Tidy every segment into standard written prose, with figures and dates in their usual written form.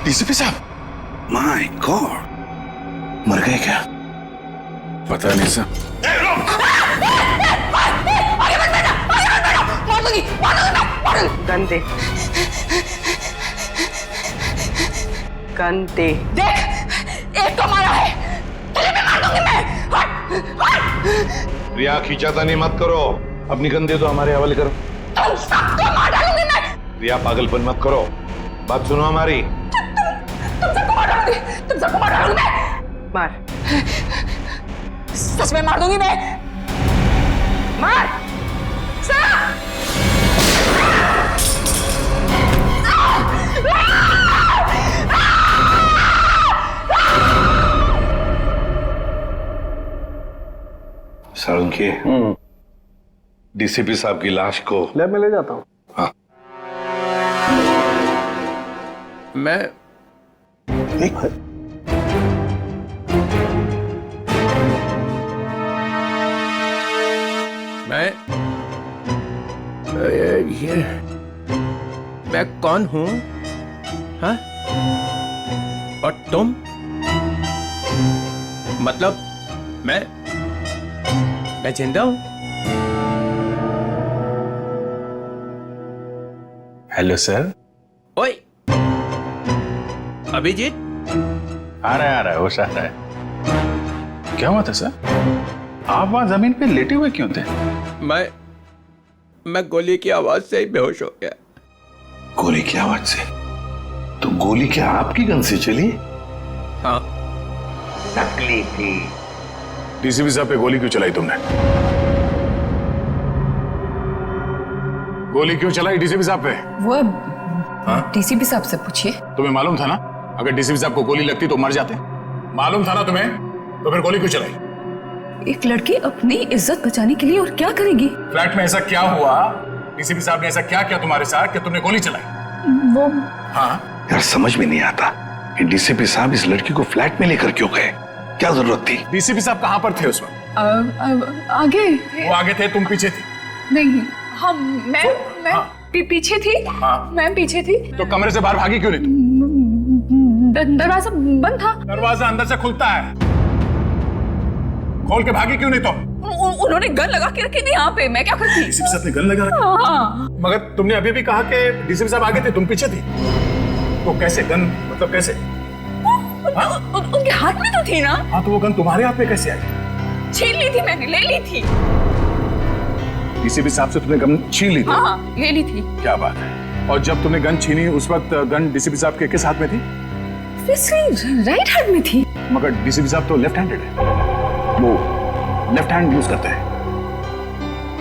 DCP साहब, my God, मर गए क्या? पता नहीं सर। गंदे गंदे देख, एक तो मारा है, तुझे भी मार दूंगी मैं। हट, हट। रिया, खींचातानी मत करो, अपनी गंदे तो हमारे हवाले करो। तुम सबको मार डालूंगी मैं। रिया, पागलपन मत करो, बात सुनो हमारी। तुम सबको मार डालूंगी, तुम सबको मार डालूंगी मैं। मार, सच में मार दूंगी मैं। मार सर। सालुंकी, डीसीपी साहब की लाश को लैब में ले जाता हूँ। हाँ, मैं ये मैं कौन हूँ? हाँ? और तुम? मतलब मैं जिंदा हूँ? Hello sir. ओए, अभिजीत? आ रहा है, होश आ रहा है। क्या हुआ था सर? आप वहां जमीन पे लेटे हुए क्यों थे? मैं गोली की आवाज से ही बेहोश हो गया। गोली की आवाज से? तो गोली क्या आपकी गन से चली? हाँ। नकली थी। डीसीपी साहब पे गोली क्यों चलाई तुमने? गोली क्यों चलाई डीसीपी साहब पे? वो डीसीपी साहब से पूछिए। तुम्हें मालूम था ना, अगर डीसीपी साहब को गोली लगती तो मर जाते? मालूम था ना तुम्हें, तो फिर गोली क्यों चलाई? एक लड़की अपनी इज्जत बचाने के लिए और क्या करेगी? फ्लैट में ऐसा क्या हुआ? डीसीपी साहब ने ऐसा क्या किया तुम्हारे साथ कि तुमने गोली चलाई? वो हाँ, यार समझ में नहीं आता कि डीसीपी साहब इस लड़की को फ्लैट में लेकर क्यों गए? क्या जरूरत थी? डीसीपी साहब कहाँ पर थे उस वक्त? आगे वो आगे थे, तुम पीछे थी? नहीं, हम मैं हाँ। पीछे थी। हाँ। मैं पीछे थी। तो कमरे से बाहर भागी क्यों नहीं तुम? दरवाजा बंद था। दरवाजा अंदर से खुलता है, खोल के भागी क्यों नहीं तुम? उन्होंने गन लगा के रखी थी यहाँ पे, मैं क्या करती? डीसीपी साहब ने गन लगा रखी? हाँ। मगर तुमने अभी भी कहा कि डीसीपी साहब आगे थे, तुम पीछे थी, तो कैसे गन, मतलब कैसे? उनके हाथ में तो थी ना। हाँ, तो वो गन तुम्हारे हाथ में कैसे आई? छीन ली थी मैंने, ले ली थी। डीसीपी साहब से तुमने गन छीन ली थी? हाँ, ले ली थी। क्या बात है। और जब तुमने गन छीनी उस वक्त गन डीसीपी साहब के किस हाथ में थी? राइट हैंड में थी। मगर डीसीपी साहब तो लेफ्ट हैंडेड है, वो लेफ्ट हैंड यूज करते हैं।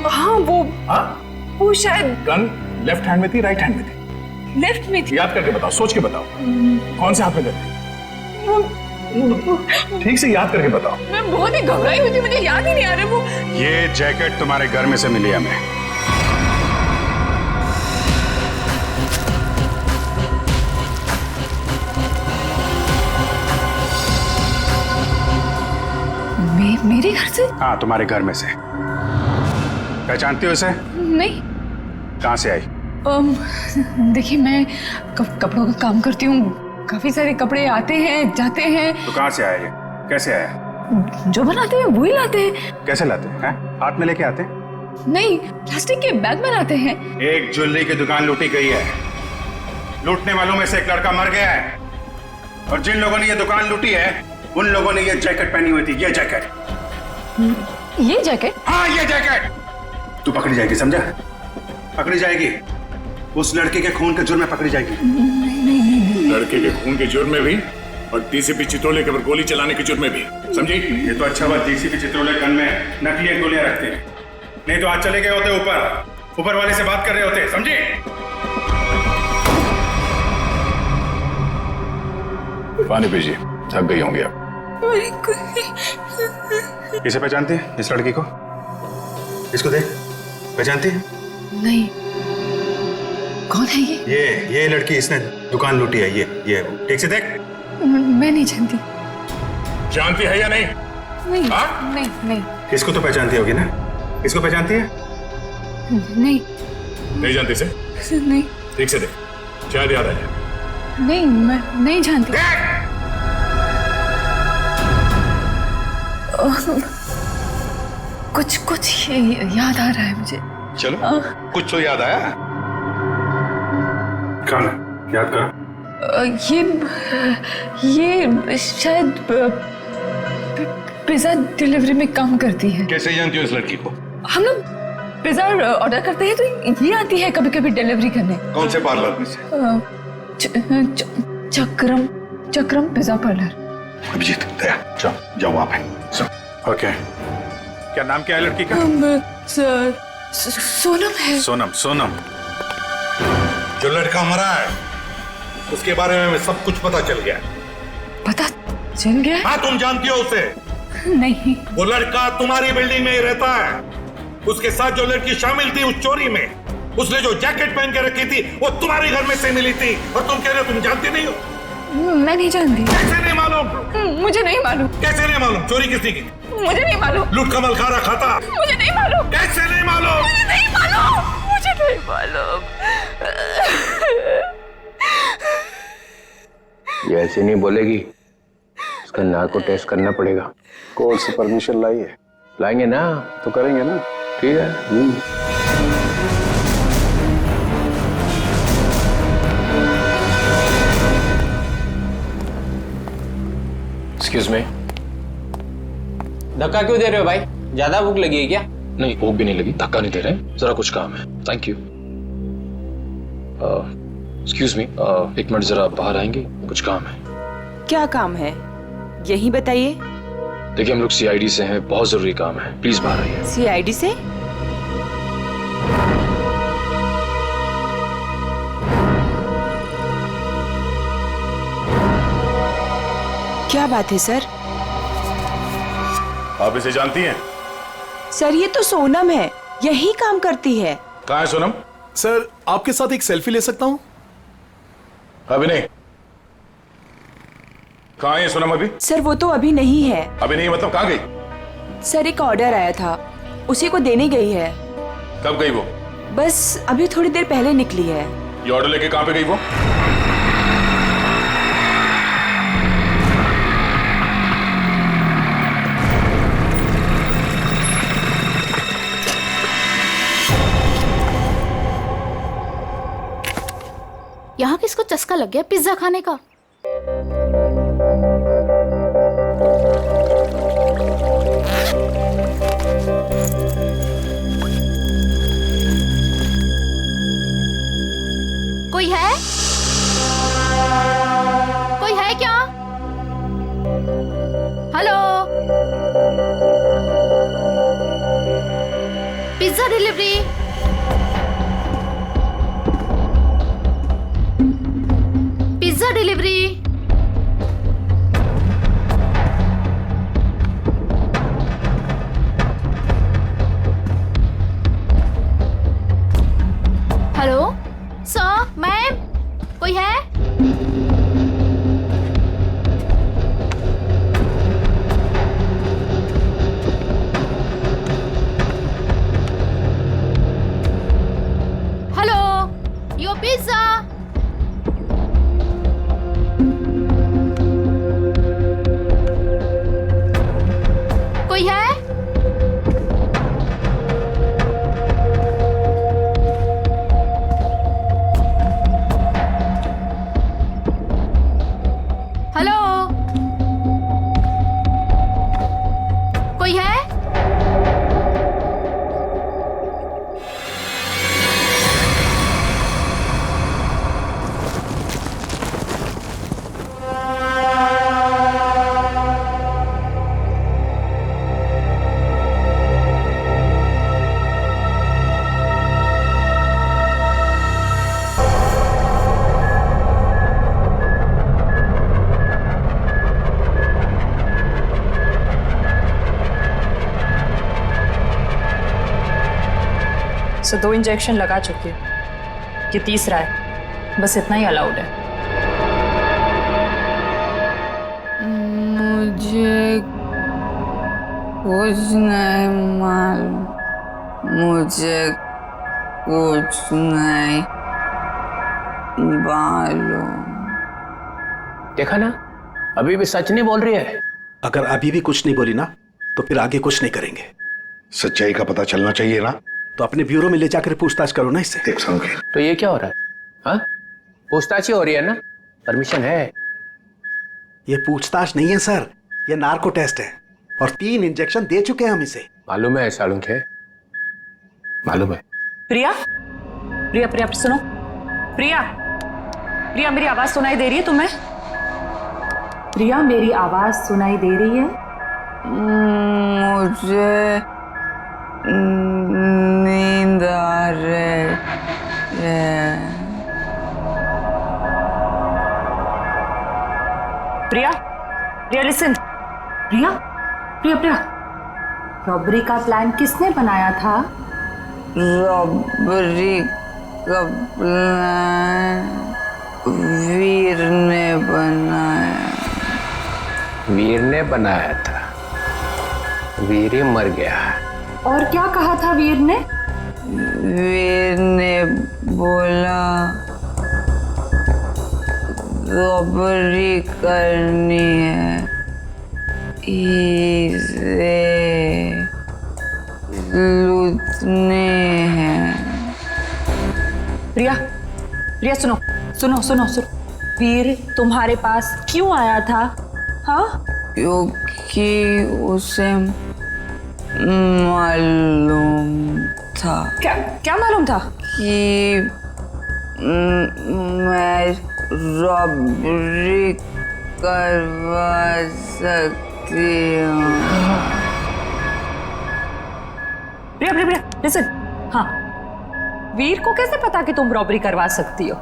हाँ, वो शायद गन लेफ्ट हैंड में थी, राइट हैंड में थी? लेफ्ट में थी। याद करके बताओ, सोच के बताओ, कौन से हाथ में गन थी? ठीक से याद करके बताओ। मैं बहुत ही घबराई हुई थी, मुझे याद ही नहीं आ रहा वो। ये जैकेट तुम्हारे घर में से मिली हमें। मेरे घर से? हाँ, तुम्हारे घर में से। पहचानती हो इसे? नहीं। कहाँ से आई? देखिए, मैं कपड़ों का काम करती हूँ, काफी सारे कपड़े आते हैं जाते हैं। तो कहाँ से आया ये? कैसे आया? जो बनाते हैं वही लाते हैं। कैसे लाते हैं? हाथ में लेके आते हैं? नहीं, प्लास्टिक के बैग में लाते हैं। एक ज्वेलरी की दुकान लूटी गई है, लूटने वालों में से एक लड़का मर गया है, और जिन लोगों ने ये दुकान लूटी है उन लोगों ने ये जैकेट पहनी हुई थी। ये जैकेट? ये जैकेट? हाँ, ये जैकेट। तू पकड़ी जाएगी, समझा? पकड़ी जाएगी, उस लड़के के खून के जुर्म में पकड़ी जाएगी। लड़के के खून के जुर्म में भी, और डीसीपी चित्रोले के ऊपर गोली चलाने के जुर्म में भी, समझी? ये तो अच्छा बात, डीसीपी चित्रोले गन में नकली गोलियां रखते हैं, नहीं तो आज चले गए होते ऊपर वाले से बात कर रहे होते, समझी? पानी पीजिए, थक गई होंगी आप। किसे पहचानती है इस लड़की को? इसको देख, पहचानती है? नहीं। कौन है ये लड़की, इसने दुकान लूटी है। ये ठीक से देख। मैं नहीं जानती। जानती है या नहीं? नहीं। हाँ? नहीं। इसको तो पहचानती होगी ना? इसको पहचानती है? नहीं। नहीं जानती से? नहीं। ठीक से देख, शायद याद आ जाए। नहीं, मैं नहीं जानती। कुछ कुछ याद आ रहा है मुझे। चलो कुछ तो याद आया। कौन है? याद करो। ये शायद पिज्जा डिलीवरी में काम करती है। कैसे जानती हो इस लड़की को? हम लोग पिज्जा ऑर्डर करते हैं तो ये आती है कभी कभी डिलीवरी करने। कौन से पार्लर में से? चक्रम पिज्जा पार्लर। अभिजीत दया जाओ वहां पे। ओके, क्या नाम क्या है लड़की का? सोनम है। सोनम। जो लड़का मरा है उसके बारे में सब कुछ पता चल गया। पता चल गया? हाँ, तुम जानती हो उसे? नहीं। वो लड़का तुम्हारी बिल्डिंग में ही रहता है। उसके साथ जो लड़की शामिल थी उस चोरी में, उसने जो जैकेट पहन के रखी थी वो तुम्हारे घर में से मिली थी, और तुम कह रहे हो तुम जानती नहीं हो? मैं नहीं जानती। कैसे नहीं मालूम? मुझे नहीं मालूम। कैसे नहीं मालूम? चोरी किसने की? मुझे नहीं मालूम। लूट कमल खारा खाता? मुझे नहीं मालूम। कैसे नहीं मालूम? मुझे नहीं मालूम। मुझे नहीं मालूम। ये ऐसे नहीं बोलेगी, इसका नार्को टेस्ट करना पड़ेगा। कोर्ट से परमिशन लाई है? लाएंगे ना तो करेंगे ना। ठीक है। Excuse me. धक्का क्यों दे रहे हो भाई? ज्यादा भूख लगी है क्या? नहीं, भूख भी नहीं लगी, धक्का नहीं दे रहे, जरा कुछ काम है। Thank you. एक्सक्यूज मी, एक मिनट जरा बाहर आएंगे, कुछ काम है। क्या काम है यही बताइए। देखिए हम लोग सीआईडी से हैं, बहुत जरूरी काम है, प्लीज बाहर आइए। सीआईडी से? क्या बात है सर? आप इसे जानती हैं? सर ये तो सोनम है, यही काम करती है। कहाँ है सोनम? सर आपके साथ एक सेल्फी ले सकता हूँ? अभी नहीं। कहाँ है सोनम अभी? सर वो तो अभी नहीं है। अभी नहीं मतलब कहाँ गई? सर एक ऑर्डर आया था, उसी को देने गई है। कब गई वो? बस अभी थोड़ी देर पहले निकली है। ये ऑर्डर लेके कहाँ पे गई वो? यहाँ किसको चस्का लग गया पिज्जा खाने का? कोई है? कोई है क्या? Hello, pizza delivery. Pizza delivery. Hello sir, ma'am, कोई है? हेलो, यो पिज्जा। कोई है? हेलो, कोई है? सो 2 इंजेक्शन लगा चुकी हूँ, ये तीसरा है, बस इतना ही अलाउड है। मुझे कुछ नहीं मालूम। मुझे कुछ नहीं मालूम। देखा ना, अभी भी सच नहीं बोल रही है। अगर अभी भी कुछ नहीं बोली ना तो फिर आगे कुछ नहीं करेंगे। सच्चाई का पता चलना चाहिए ना। तो अपने ब्यूरो में ले जाकर पूछताछ करो ना इससे। देख समझे। तो ये क्या हो रहा है? हाँ, पूछताछ ही हो रही है ना, परमिशन है। ये पूछताछ नहीं है सर, ये नार्को टेस्ट है और 3 इंजेक्शन दे चुके हैं हम इसे। मालूम है सालुंखे, मालूम है। प्रिया प्रिया प्रिया सुनो, प्रिया प्रिया मेरी आवाज सुनाई दे रही है तुम्हें? प्रिया मेरी आवाज सुनाई दे रही है? मुझे नींद आ रही है। प्रिया प्रिया लिसन, प्रिया प्रिया प्रिया, रॉबरी का प्लान किसने बनाया था? रॉबरी का प्लान वीर ने बनाया। वीर ने बनाया था? वीर ही मर गया। और क्या कहा था वीर ने? वीर ने बोला रॉबरी करनी है, इसे लूटने हैं। प्रिया प्रिया सुनो सुनो सुनो सुनो, वीर तुम्हारे पास क्यों आया था? हाँ, क्योंकि उसे मालूम था। क्या क्या मालूम था? कि मैं रॉबरी करवा सकती हूँ। प्रिया प्रिया प्रिया लिसन, हाँ, वीर को कैसे पता कि तुम रॉबरी करवा सकती हो?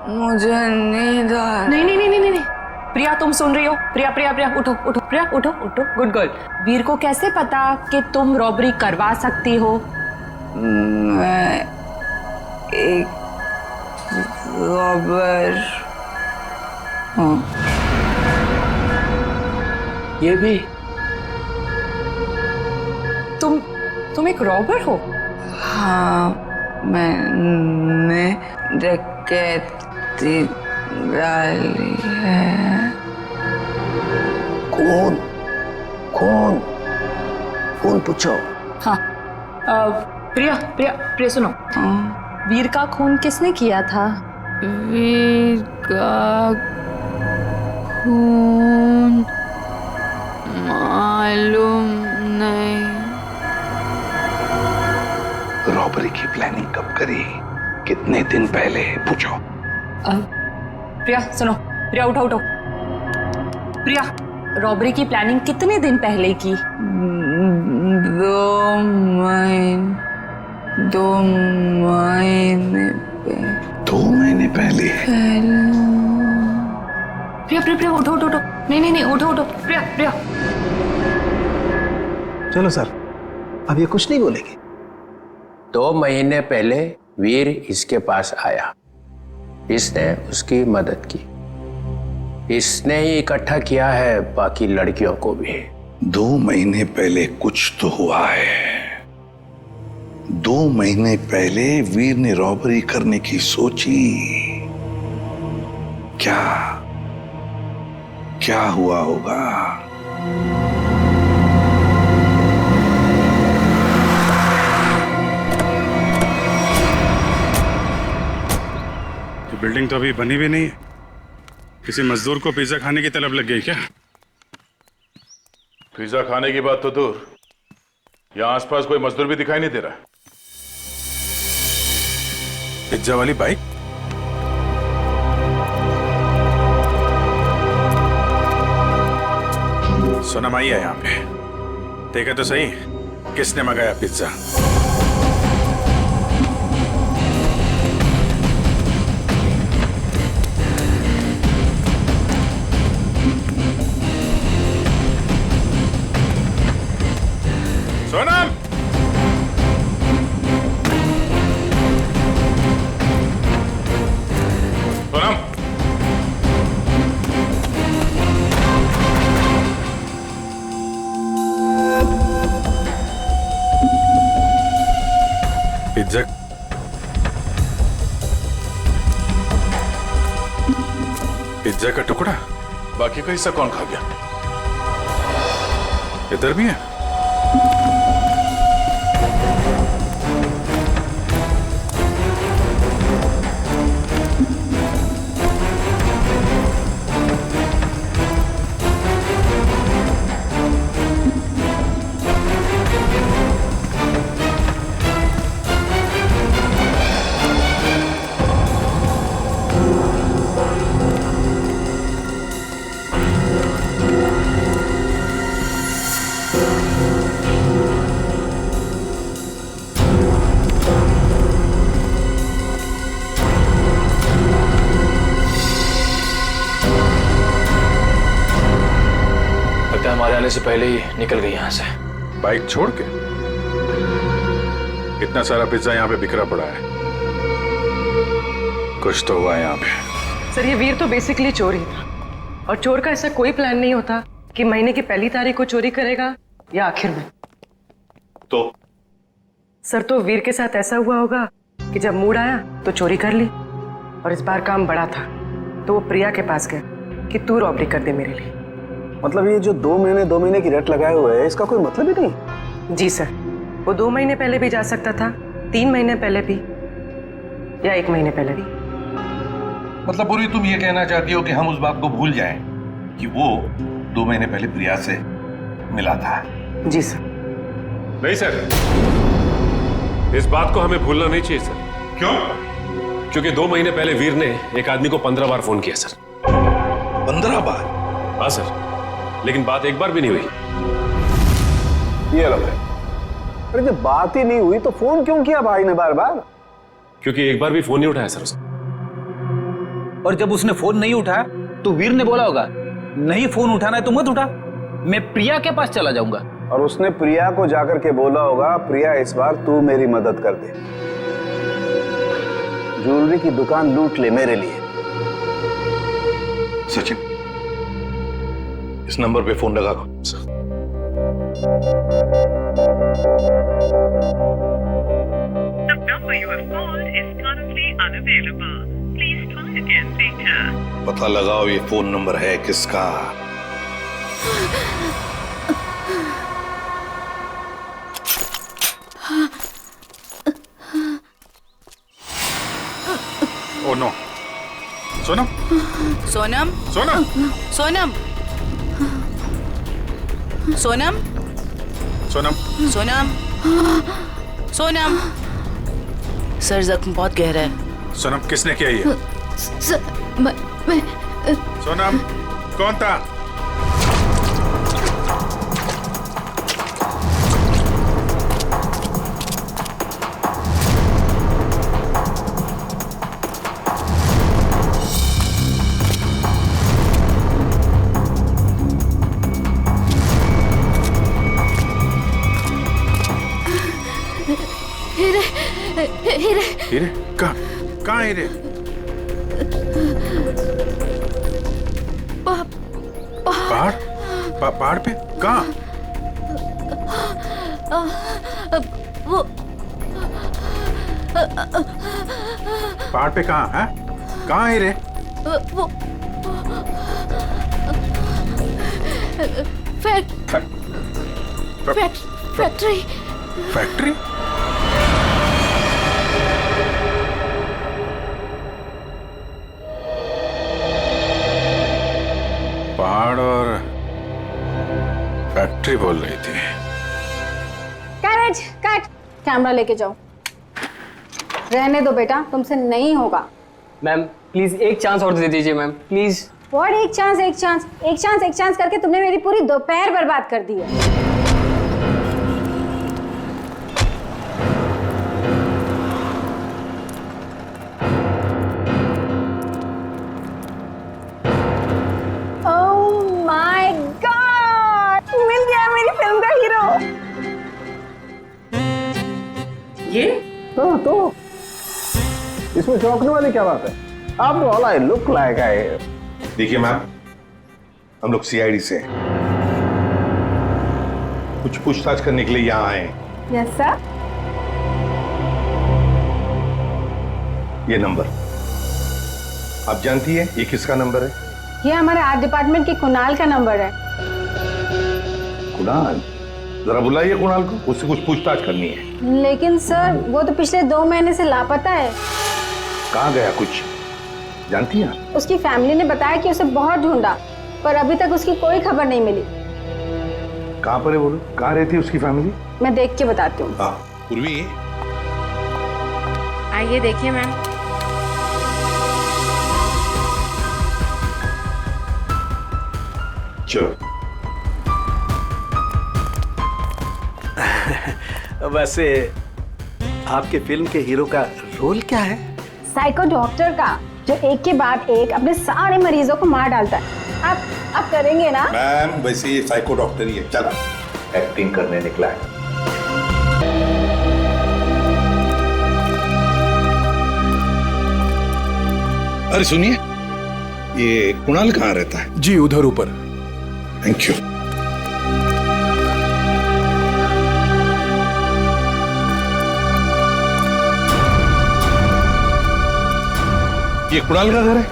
मुझे नींद आ नहीं नहीं नहीं नहीं नहीं, प्रिया तुम सुन रही हो? प्रिया प्रिया प्रिया उठो उठो, प्रिया उठो उठो, गुड गर्ल। वीर को कैसे पता कि तुम रॉबरी करवा सकती हो? मैं एक रॉबर हूँ। ये भी? तुम एक रॉबर हो? हाँ, मैंने डकैती डाली है। कौन कौन कौन पूछो? हाँ, प्रिया प्रिया प्रिया सुनो, वीर का खून किसने किया था? वीर का खून मालूम नहीं। रॉबरी की प्लानिंग कब करी, कितने दिन पहले, पूछो। प्रिया सुनो, प्रिया उठो उठो। प्रिया, रॉबरी की प्लानिंग कितने दिन पहले की? 2 महीने 2 महीने पहले? प्रिया प्रिया प्रिया उठो उठो उठो, नहीं नहीं नहीं उठो उठो, प्रिया प्रिया। चलो सर, अब ये कुछ नहीं बोलेगी। 2 महीने पहले वीर इसके पास आया, इसने उसकी मदद की, इसने ही इकट्ठा किया है बाकी लड़कियों को भी। 2 महीने पहले कुछ तो हुआ है। 2 महीने पहले वीर ने रॉबरी करने की सोची। क्या क्या हुआ होगा? बिल्डिंग तो अभी बनी भी नहीं है। किसी मजदूर को पिज्जा खाने की तलब लग गई क्या? पिज्जा खाने की बात तो दूर, यहाँ आसपास कोई मजदूर भी दिखाई नहीं दे रहा। पिज्जा वाली बाइक? सोनम आई है यहाँ पे, देखा तो सही किसने मंगाया pizza. Sonam, Sonam, pizza pizza का टुकड़ा? बाकी का हिस्सा कौन खा गया? इधर भी है? हमारे आने से पहले ही निकल गई यहाँ से। बाइक छोड़ के? इतना सारा पिज्जा यहाँ पे बिखरा पड़ा है, कुछ तो हुआ है यहाँ पे। सर ये वीर तो बेसिकली चोर ही था, और चोर का ऐसा कोई प्लान नहीं होता कि महीने की पहली तारीख को चोरी करेगा या आखिर में। तो सर तो वीर के साथ ऐसा हुआ होगा कि जब मूड आया तो चोरी कर ली, और इस बार काम बड़ा था तो वो प्रिया के पास गया कि तू रॉबरी कर दे मेरे लिए। मतलब ये जो 2 महीने की रेट लगाए हुए है, इसका कोई मतलब ही नहीं? जी सर, वो 2 महीने पहले भी जा सकता था, 3 महीने पहले भी, या 1 महीने पहले भी। मतलब पूरी तुम ये कहना चाहती हो कि हम उस बात को भूल जाएं कि वो 2 महीने पहले प्रिया से मिला था? जी सर। नहीं सर, इस बात को हमें भूलना नहीं चाहिए सर। क्यों? क्योंकि 2 महीने पहले वीर ने एक आदमी को 15 बार फोन किया सर। 15 बार? हाँ सर, लेकिन बात एक बार भी नहीं हुई। ये अलग है। अरे जब बात ही नहीं हुई तो फोन क्यों किया भाई ने बार बार? क्योंकि एक बार भी फोन नहीं उठाया सर उसने। और जब उसने फोन नहीं उठाया तो वीर ने बोला होगा नहीं फोन उठाना है तो मत उठा, मैं प्रिया के पास चला जाऊंगा। और उसने प्रिया को जाकर के बोला होगा प्रिया इस बार तू मेरी मदद कर दे, ज्वेलरी की दुकान लूट ले मेरे लिए। सचिन, इस नंबर पे फोन लगा दो। पता लगाओ ये फोन नंबर है किसका। Oh no, Sonam, Sonam, Sonam, Sonam, Sonam, Sonam, Sonam, Sonam. Sir जख्म बहुत गहरा है। सोनम किसने किया ये? मैं सोनम कौन था? हीरे? कहाँ हीरे? पहाड़? पहाड़ पे? कहाँ? वो पहाड़ पे कहाँ है? कहाँ हीरे? वो फैक्ट्री। फैक्ट्री? पहाड़ और फैक्ट्री बोल रही थी। कैरेज कट, कैमरा लेके जाओ। रहने दो बेटा, तुमसे नहीं होगा। मैम प्लीज एक चांस और दे दीजिए मैम, प्लीज। व्हाट एक चांस करके तुमने मेरी पूरी दोपहर बर्बाद कर दी है। हाँ तो इसमें चौंकने वाली क्या बात है? आप all I look like I. देखिए मैम, हम लोग सीआईडी से कुछ पूछताछ करने के लिए यहाँ आए हैं। Yes sir. ये नंबर आप जानती है ये किसका नंबर है? ये हमारे आर्ट डिपार्टमेंट के कुणाल का नंबर है। कुणाल, जरा बुलाइए कुणाल को, उससे कुछ पूछताछ करनी है। लेकिन सर वो तो पिछले 2 महीने से लापता है। कहाँ गया कुछ जानती हैं? उसकी फैमिली ने बताया कि उसे बहुत ढूंढा, पर अभी तक उसकी कोई खबर नहीं मिली। कहाँ पर है बोलो, कहाँ रहती है उसकी फैमिली? मैं देख के बताती हूँ। पूर्वी, आइए देखिए मैम। चलो। वैसे आपके फिल्म के हीरो का रोल क्या है? साइको डॉक्टर का, जो एक के बाद एक अपने सारे मरीजों को मार डालता है। आप करेंगे ना? मैम वैसे ये साइको डॉक्टर ही है, चला एक्टिंग करने निकला है। अरे सुनिए, ये कुणाल कहाँ रहता है? जी उधर ऊपर। Thank you. ये कुणाल का घर है?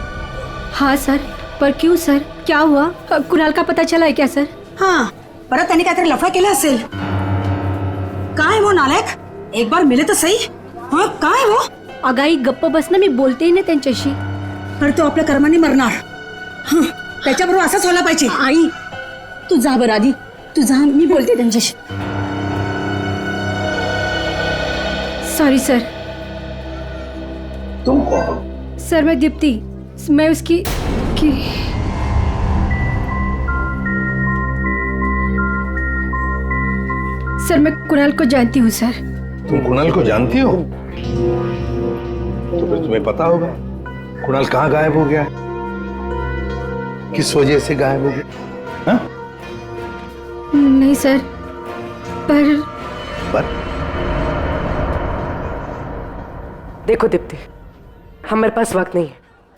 हाँ सर, पर क्यों सर, क्या हुआ? कुणाल का पता चला है क्या सर? हाँ, परत त्यांनी काहीतरी लफडा केला असेल। काय वो नालायक, एक बार मिले तो सही। हाँ, काय वो? अगाई गप्प बस ना, मी बोलते ही ना त्यांच्याशी। तर तो आपल्या कर्माने मरणार। हं, त्याच्याबरोबर असंच व्हायला पाहिजे। आई, तू जा बरं आधी, तू जा, मी बोलते त्यांच्याशी। Sorry sir. तुम कौन? सर मैं दीप्ति, मैं उसकी सर मैं कुणाल को जानती हूँ सर। तुम कुणाल को जानती हो? तो फिर तुम्हें पता होगा कुणाल कहाँ गायब हो गया, किस वजह से गायब हो गया? हाँ? नहीं सर, पर देखो दीप्ति, हमारे पास वक्त नहीं है।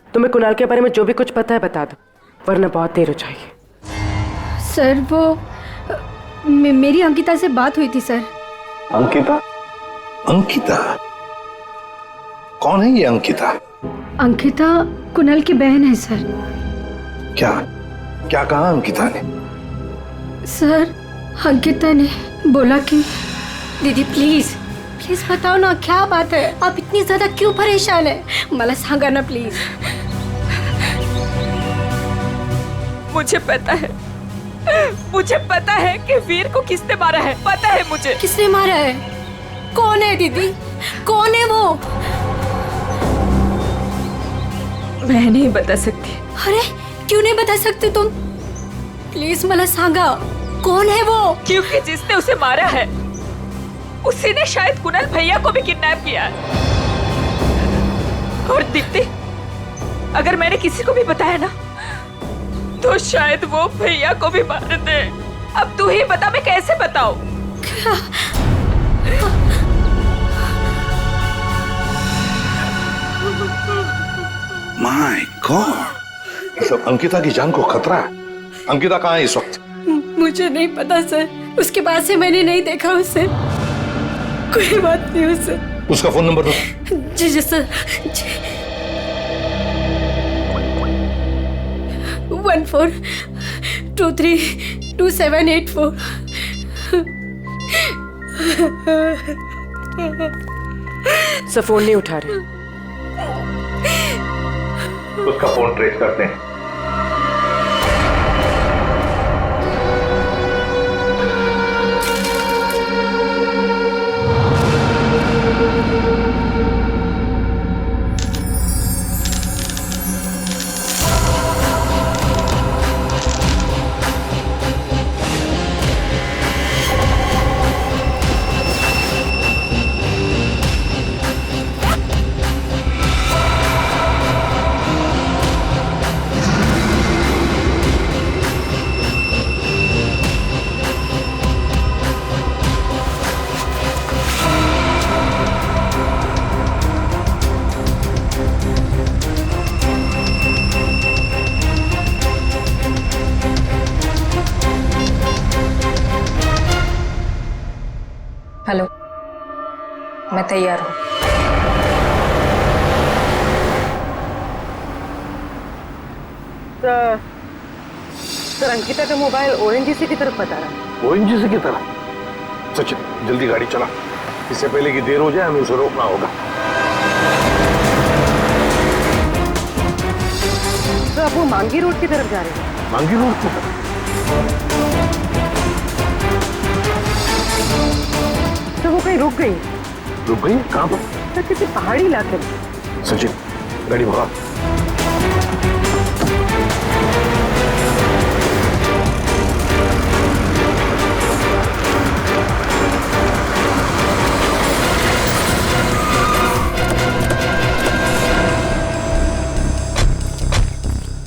तुम्हें कुणाल के बारे में जो भी कुछ पता है बता दो, वरना बहुत देर हो जाएगी। सर वो मेरी अंकिता से बात हुई थी सर। अंकिता? अंकिता कौन है ये अंकिता? अंकिता कुणाल की बहन है सर। क्या क्या कहा अंकिता ने? सर अंकिता ने बोला कि दीदी प्लीज प्लीज बताओ ना, क्या बात है, आप इतनी ज्यादा क्यों परेशान है, मला सांगा ना प्लीज। मुझे पता है कि वीर को किसने मारा है, पता है मुझे। किसने मारा है? कौन है दीदी, कौन है वो? मैं नहीं बता सकती। अरे क्यों नहीं बता सकती तुम? प्लीज मला सांगा, कौन है वो? क्योंकि जिसने उसे मारा है उसी ने शायद कुणाल भैया को भी किडनैप किया है। और दीप्ति, अगर मैंने किसी को भी बताया ना तो शायद वो भैया को भी मार दे। अब तू ही बता, मैं कैसे बताऊं? माय गॉड, सब अंकिता की जान को खतरा है। अंकिता कहाँ है इस वक्त? मुझे नहीं पता सर, उसके बाद से मैंने नहीं देखा उसे। कोई बात नहीं उसे। उसका फोन नंबर दो। जी जी सर। 14232784। सब फोन नहीं उठा रहे। उसका फोन ट्रेस करते हैं। हेलो, मैं तैयार हूँ। सर अंकिता का मोबाइल ओएनजीसी की तरफ बता रहा है। ओएनजीसी की तरफ? सचिन जल्दी गाड़ी चला, इससे पहले कि देर हो जाए हमें उसे रोकना होगा। तो अब वो मांगी रोड की तरफ जा रहे हैं। मांगी रोड की तरफ? तो वो कहीं रुक गई? रुक गई? कहाँ पर? तो किसी पहाड़ी इलाके में। सचिन गाड़ी भगा।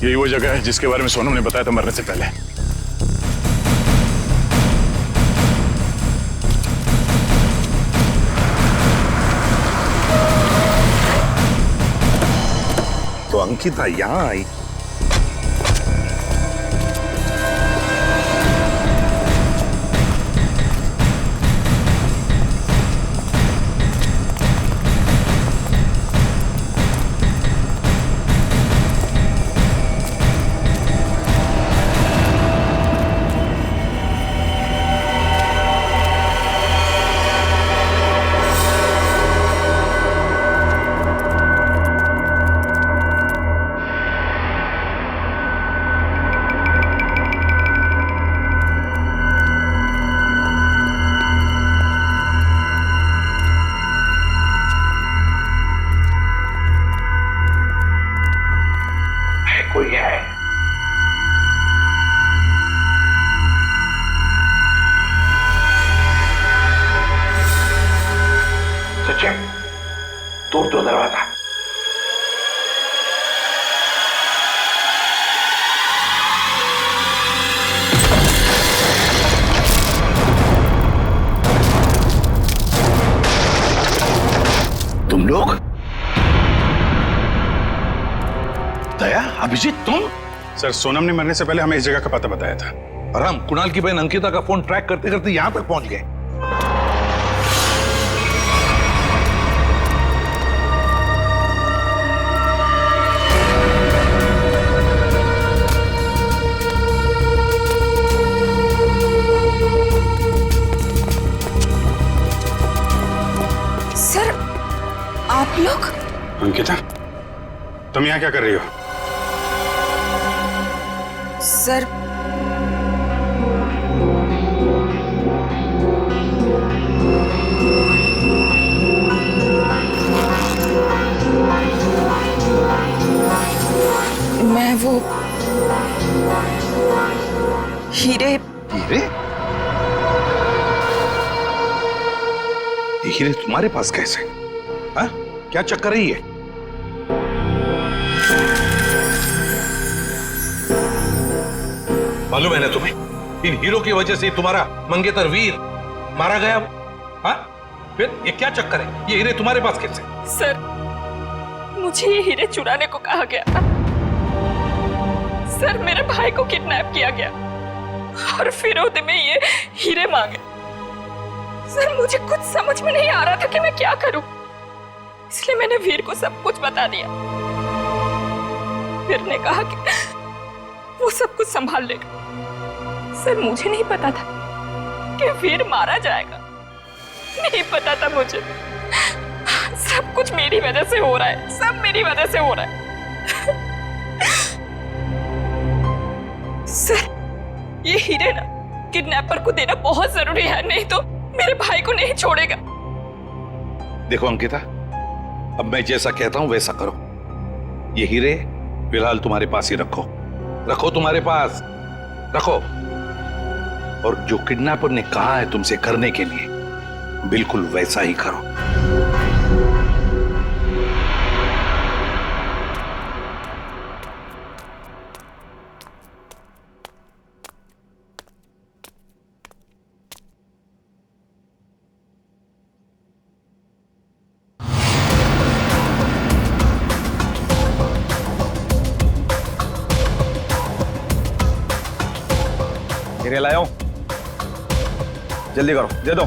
यही वो जगह है जिसके बारे में सोनम ने बताया था मरने से पहले। तो अंकिता यहां आई। कोई है? सचिन तोड़ दो दरवाजा। तुम लोग? दया, अभिजीत तुम? सर सोनम ने मरने से पहले हमें इस जगह का पता बताया था और हम कुणाल की बहन अंकिता का फोन ट्रैक करते करते यहां तक पहुंच गए। सर आप लोग? अंकिता तुम यहाँ क्या कर रही हो? सर मैं वो हीरे हीरे? ये हीरे तुम्हारे पास कैसे? हाँ? क्या चक्कर है ये? मालूम है ना तुम्हें, इन हीरो की वजह से तुम्हारा मंगेतर वीर मारा गया। हाँ? फिर ये क्या चक्कर है? ये हीरे तुम्हारे पास कैसे? सर मुझे ये हीरे चुराने को कहा गया था। सर मेरे भाई को किडनैप किया गया और फिरौती में ये हीरे मांगे। सर मुझे कुछ समझ में नहीं आ रहा था कि मैं क्या करूं, इसलिए मैंने वीर को सब कुछ बता दिया। वीर ने कहा कि वो सब कुछ संभाल लेगा। सर मुझे नहीं पता था कि वीर मारा जाएगा, नहीं पता था मुझे। सब कुछ मेरी वजह से हो रहा है, सब मेरी वजह से हो रहा है। सर ये हीरे ना किडनैपर को देना बहुत जरूरी है, नहीं तो मेरे भाई को नहीं छोड़ेगा। देखो अंकिता, अब मैं जैसा कहता हूं वैसा करो। ये हीरे फिलहाल तुम्हारे पास ही रखो, रखो तुम्हारे पास रखो। और जो किडनैपर ने कहा है तुमसे करने के लिए, बिल्कुल वैसा ही करो। हीरे लाओ, जल्दी करो, दे दो।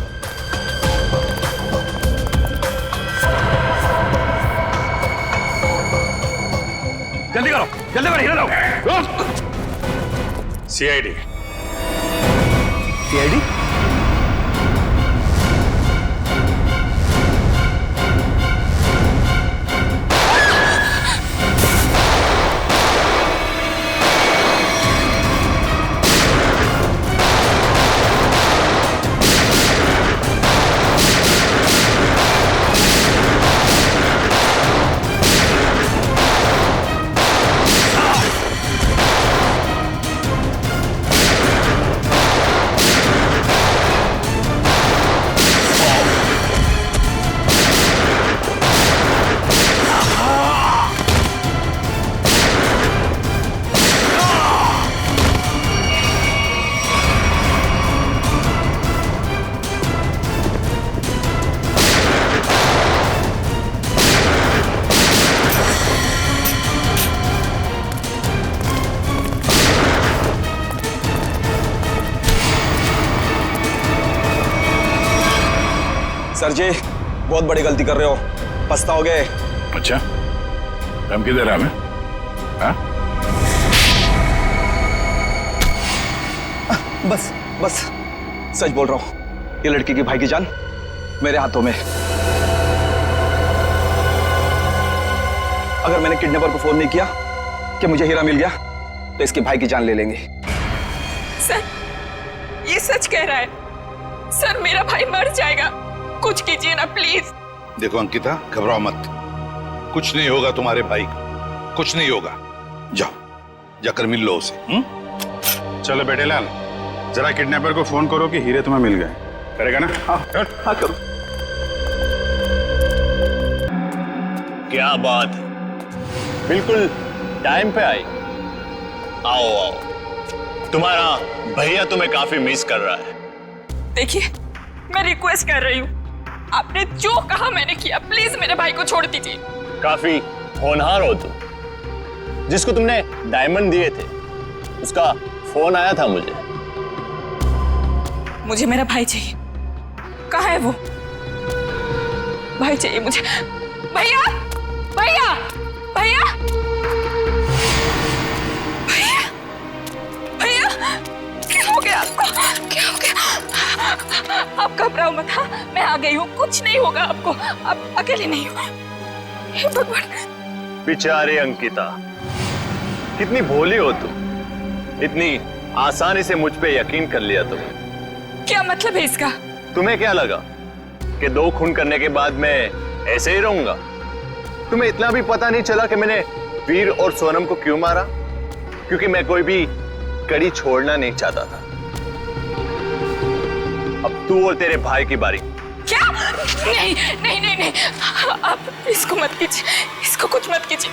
जल्दी करो। जल्दी कर, हीरा लाओ। सीआईडी। सीआईडी? सर जी बहुत बड़ी गलती कर रहे हो, पछताओगे। अच्छा, धमकी दे रहा है हमें? हाँ? बस बस सच बोल रहा हूं, ये लड़की की भाई की जान मेरे हाथों में। अगर मैंने किडनैपर को फोन नहीं किया कि मुझे हीरा मिल गया तो इसके भाई की जान ले लेंगे। सर ये सच कह रहा है। सर मेरा भाई मर जाएगा, कुछ कीजिए ना प्लीज। देखो अंकिता, घबराओ मत, कुछ नहीं होगा तुम्हारे भाई को, कुछ नहीं होगा। जाओ, जाकर मिल लो उसे। चलो बेटे लाल, जरा किडनैपर को फोन करो कि हीरे तुम्हें मिल गए। करेगा ना? हाँ करो। क्या बात है, बिल्कुल टाइम पे आई। आओ आओ, तुम्हारा भैया तुम्हें काफी मिस कर रहा है। देखिए मैं रिक्वेस्ट कर रही हूँ, आपने जो कहा मैंने किया, प्लीज मेरे भाई को छोड़ दीजिए। काफी होनहार हो तुम। जिसको तुमने डायमंड दिए थे उसका फोन आया था मुझे। मुझे मेरा भाई चाहिए। कहाँ है वो? भाई चाहिए मुझे। भैया भैया भैया भैया भैया, क्या हो गया आपको? क्या हो गया? आप घबराओ मत। हाँ मैं आ गई हूँ, कुछ नहीं होगा आपको, आप अकेले नहीं हो। हे भगवान। बेचारी अंकिता, कितनी भोली हो तुम, इतनी आसानी से मुझ पे यकीन कर लिया तुमने। क्या मतलब है इसका? तुम्हें क्या लगा कि 2 खून करने के बाद मैं ऐसे ही रहूंगा? तुम्हें इतना भी पता नहीं चला कि मैंने वीर और सोनम को क्यों मारा? क्योंकि मैं कोई भी कड़ी छोड़ना नहीं चाहता था। अब तू और तेरे भाई की बारी। क्या? नहीं नहीं नहीं नहीं, आप इसको मत कीजिए, इसको कुछ मत कीजिए।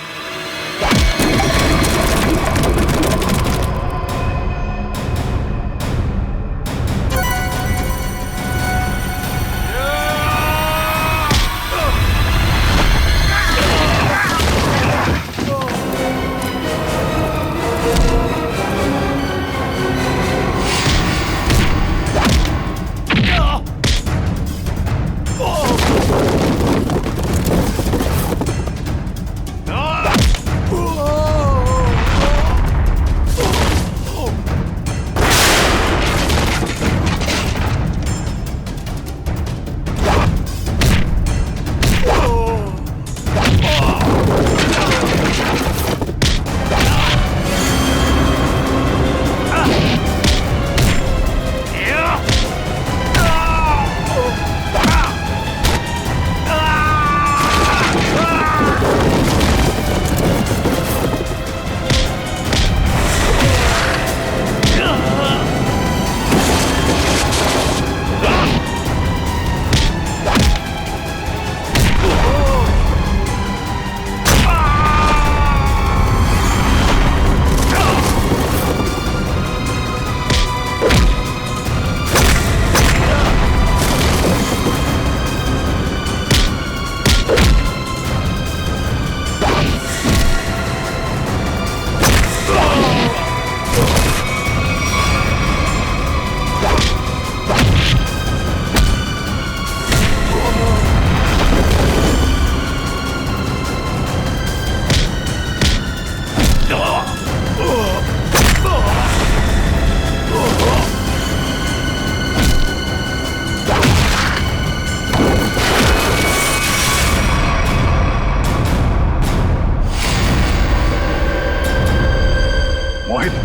मोहित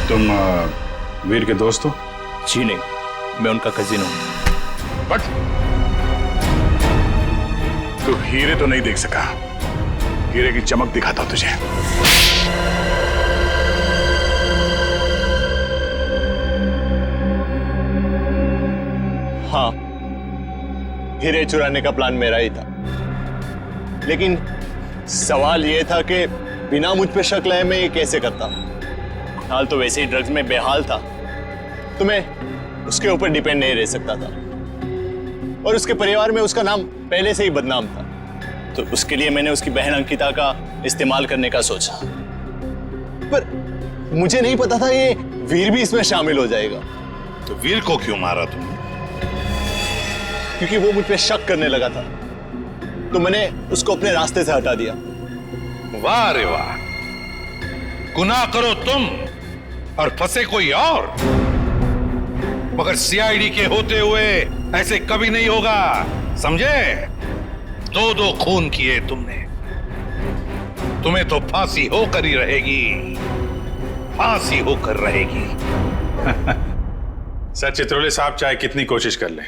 तुम वीर के दोस्त हो? जी नहीं, मैं उनका कजिन हूं। बट तू हीरे तो नहीं देख सका। हीरे की चमक दिखाता हूं तुझे। हाँ, हीरे चुराने का प्लान मेरा ही था, लेकिन सवाल यह था कि बिना मुझ पे शक लाए मैं ये कैसे करता। हाल तो वैसे ही ड्रग्स में बेहाल था, तो मैं उसके ऊपर डिपेंड नहीं रह सकता था, और उसके परिवार में उसका नाम पहले से ही बदनाम था, तो उसके लिए मैंने उसकी बहन अंकिता का इस्तेमाल करने का सोचा। पर मुझे नहीं पता था ये वीर भी इसमें शामिल हो जाएगा। तो वीर को क्यों मारा तुमने? क्योंकि वो मुझ पे शक करने लगा था, तो मैंने उसको अपने रास्ते से हटा दिया। वाह रे वाह, गुनाह करो तुम और फंसे कोई और, मगर सीआईडी के होते हुए ऐसे कभी नहीं होगा, समझे? 2 खून किए तुमने, तुम्हें तो फांसी होकर ही रहेगी, फांसी होकर रहेगी। सर चित्रोले साहब चाहे कितनी कोशिश कर ले,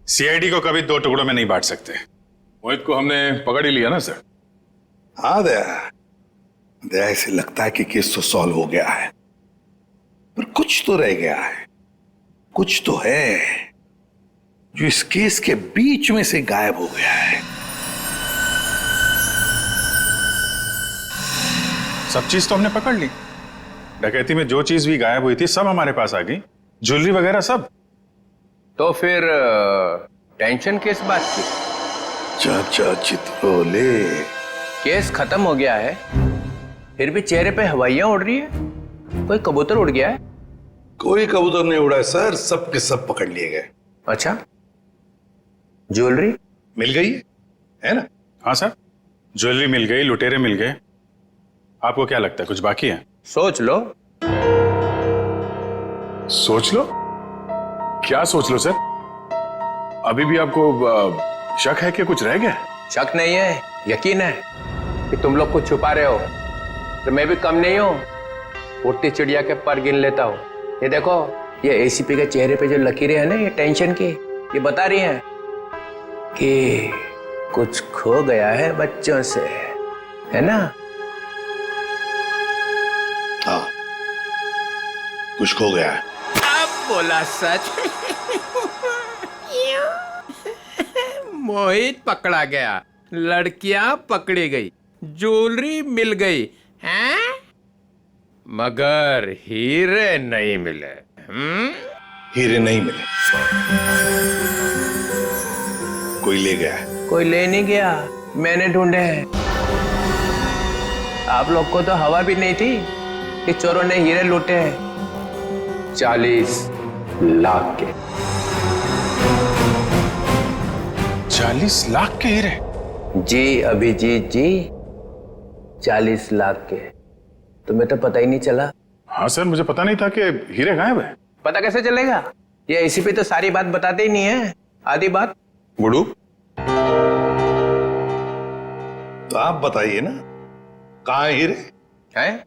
सीआईडी को कभी 2 टुकड़ों में नहीं बांट सकते। मोहित को हमने पकड़ ही लिया ना सर। हाँ दया, ऐसे लगता है कि केस तो सॉल्व हो गया है, पर कुछ तो रह गया है, कुछ तो है जो इस केस के बीच में से गायब हो गया है। सब चीज तो हमने पकड़ ली। डकैती में जो चीज भी गायब हुई थी सब हमारे पास आ गई, ज्वेलरी वगैरह सब। तो फिर टेंशन किस बात की? चाचा चित्रोले, केस खत्म हो गया है, फिर भी चेहरे पे हवाइयां उड़ रही है। कोई कबूतर उड़ गया है? कोई कबूतर नहीं उड़ा है सर, सब के सब पकड़ लिए गए। अच्छा, ज्वेलरी मिल गई है ना? हाँ सर, ज्वेलरी मिल गई, लुटेरे मिल गए। आपको क्या लगता है कुछ बाकी है? सोच लो। सोच लो? क्या सोच लो सर? अभी भी आपको शक है कि कुछ रह गया? शक नहीं है, यकीन है कि तुम लोग कुछ छुपा रहे हो। तो मैं भी कम नहीं हूं, उड़ती चिड़िया के पर गिन लेता हूं। ये देखो, ये एसीपी के चेहरे पे जो लकीरें हैं ना, ये टेंशन की, ये बता रही हैं कि कुछ खो गया है बच्चों से, है ना? हाँ, कुछ खो गया है। अब बोला सच। मोहित पकड़ा गया, लड़कियां पकड़ी गई, ज्वेलरी मिल गई, हैं? मगर हीरे नहीं मिले। हीरे नहीं मिले, कोई ले गया है। कोई ले नहीं गया, मैंने ढूंढे हैं। आप लोग को तो हवा भी नहीं थी कि चोरों ने हीरे लूटे हैं 40 लाख के। 40 लाख के हीरे? जी अभिजीत जी, 40 लाख के। तुम्हें तो पता ही नहीं चला। हाँ सर, मुझे पता नहीं था कि हीरे गायब है। पता कैसे चलेगा? ये एसीपी तो सारी बात बताते ही नहीं है, आधी बात। गुडू, तो आप बताइए ना, कहाँ है हीरे? हैं?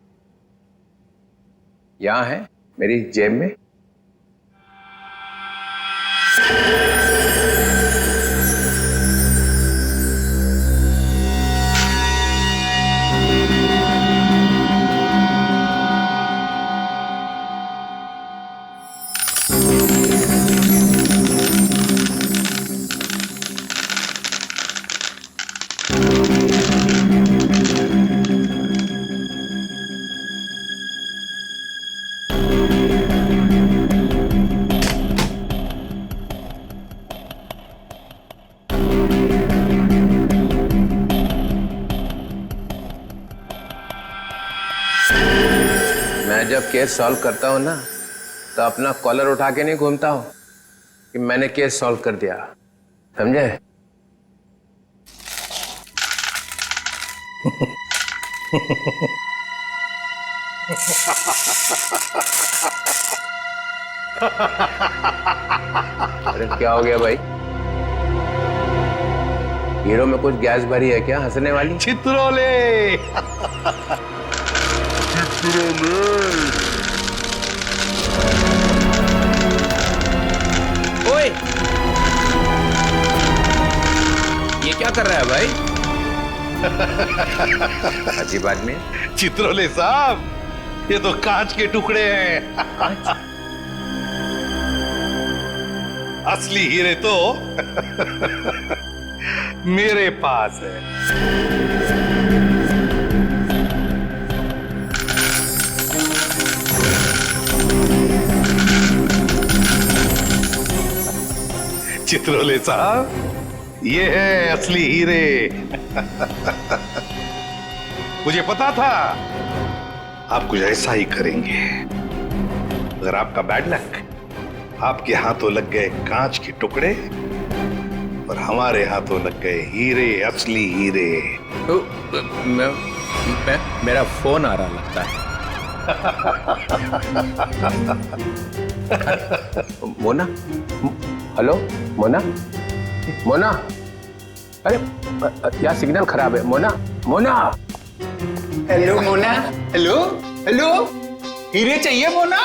यहां है, मेरी जेब में। मैं जब केस सॉल्व करता हूं ना, तो अपना कॉलर उठा के नहीं घूमता हूं कि मैंने केस सॉल्व कर दिया, समझे? अरे क्या हो गया भाई? हीरो में कुछ गैस भरी है क्या हंसने वाली? चित्रोले। ओए, ये क्या कर रहा है भाई? अजीब आदमी। चित्रोले साहब, ये तो कांच के टुकड़े हैं। असली हीरे तो मेरे पास है। चित्रोले साहब, ये है असली हीरे। मुझे पता था आप कुछ ऐसा ही करेंगे। अगर आपका बैड लक, आपके हाथों लग गए कांच के टुकड़े और हमारे हाथों लग गए हीरे, असली हीरे। मेरा फोन आ रहा लगता है। मोना, हेलो मोना, मोना, अरे क्या सिग्नल खराब है? Mona, Mona, hello Mona, hello hello, हीरे चाहिए मोना?